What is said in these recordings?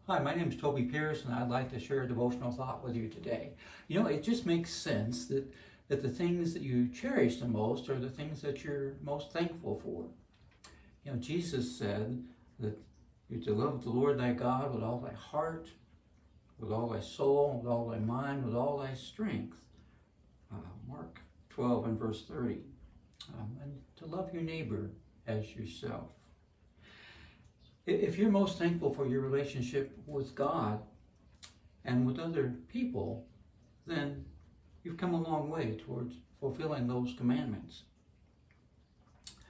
Hi, my name is Toby Pierce, and I'd like to share a devotional thought with you today. You know, it just makes sense that the things that you cherish the most are the things that you're most thankful for. You know, Jesus said that you're to love the Lord thy God with all thy heart, with all thy soul, with all thy mind, with all thy strength. Mark 12 and verse 30. And to love your neighbor as yourself. If you're most thankful for your relationship with God and with other people, then you've come a long way towards fulfilling those commandments.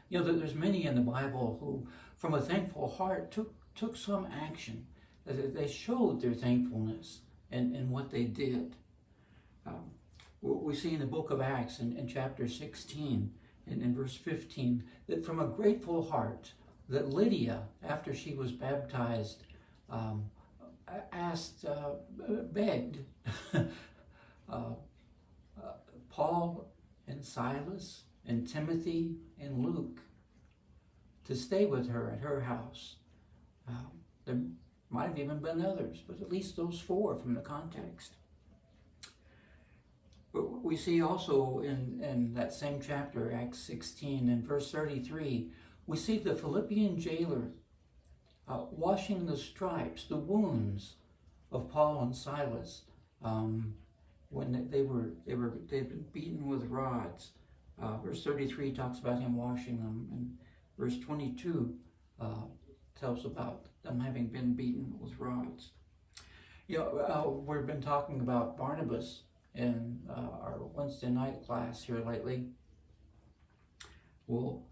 You know, there's many in the Bible who, from a thankful heart, took some action. They showed their thankfulness in what they did. We see in the book of Acts in chapter 16 and in verse 15 that from a grateful heart, that Lydia, after she was baptized, begged Paul and Silas and Timothy and Luke to stay with her at her house. There might have even been others, but at least those four from the context. But we see also in that same chapter, Acts 16 and verse 33, we see the Philippian jailer washing the stripes, the wounds of Paul and Silas when they'd been beaten with rods. Verse 33 talks about him washing them, and verse 22 tells about them having been beaten with rods. You know, we've been talking about Barnabas in our Wednesday night class here lately. Well,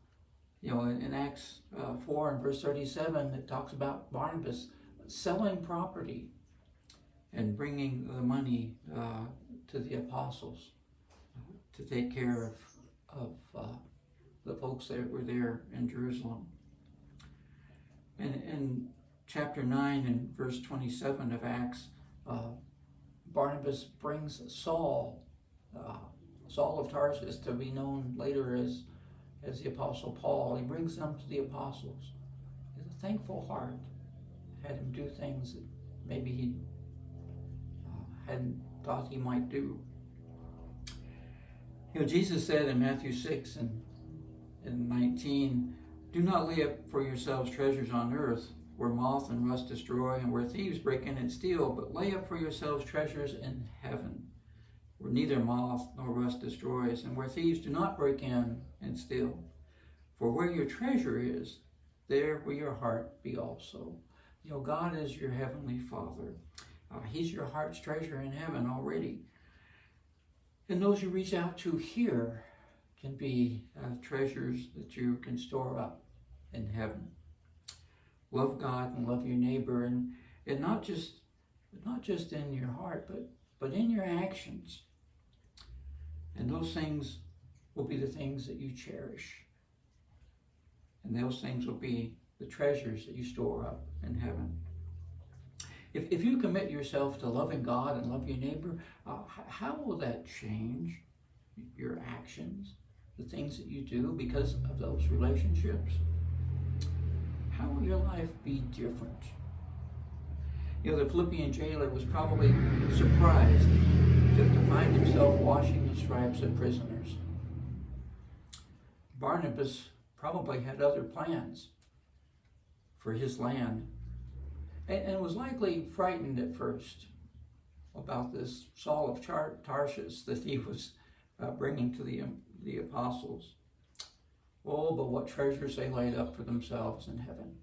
you know, in Acts 4 and verse 37, it talks about Barnabas selling property and bringing the money to the apostles to take care of the folks that were there in Jerusalem. And in chapter 9 and verse 27 of Acts, Barnabas brings Saul of Tarsus, to be known later as the Apostle Paul. He brings them to the apostles. With a thankful heart, had him do things that maybe he hadn't thought he might do. You know, Jesus said in Matthew 6 and 19, "Do not lay up for yourselves treasures on earth, where moth and rust destroy, and where thieves break in and steal, but lay up for yourselves treasures in heaven, where neither moth nor rust destroys, and where thieves do not break in and steal. For where your treasure is, there will your heart be also." You know, God is your heavenly Father. He's your heart's treasure in heaven already. And those you reach out to here can be treasures that you can store up in heaven. Love God and love your neighbor, and not just in your heart, but in your actions. And those things will be the things that you cherish. And those things will be the treasures that you store up in heaven. If you commit yourself to loving God and love your neighbor, how will that change your actions, the things that you do because of those relationships? How will your life be different? You know, the Philippian jailer was probably surprised to find himself washing the stripes of prisoners. Barnabas probably had other plans for his land, and was likely frightened at first about this Saul of Tarsus that he was bringing to the apostles. Oh, but what treasures they laid up for themselves in heaven.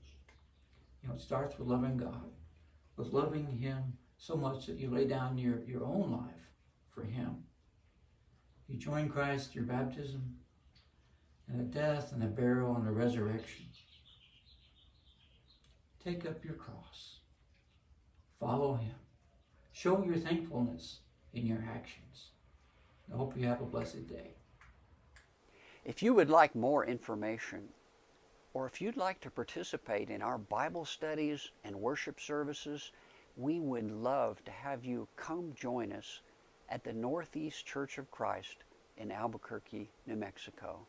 You know, it starts with loving God, with loving Him so much that you lay down your own life for Him. You join Christ through baptism and a death and a burial and a resurrection. Take up your cross. Follow Him. Show your thankfulness in your actions. I hope you have a blessed day. If you would like more information, or if you'd like to participate in our Bible studies and worship services, we would love to have you come join us at the Northeast Church of Christ in Albuquerque, New Mexico.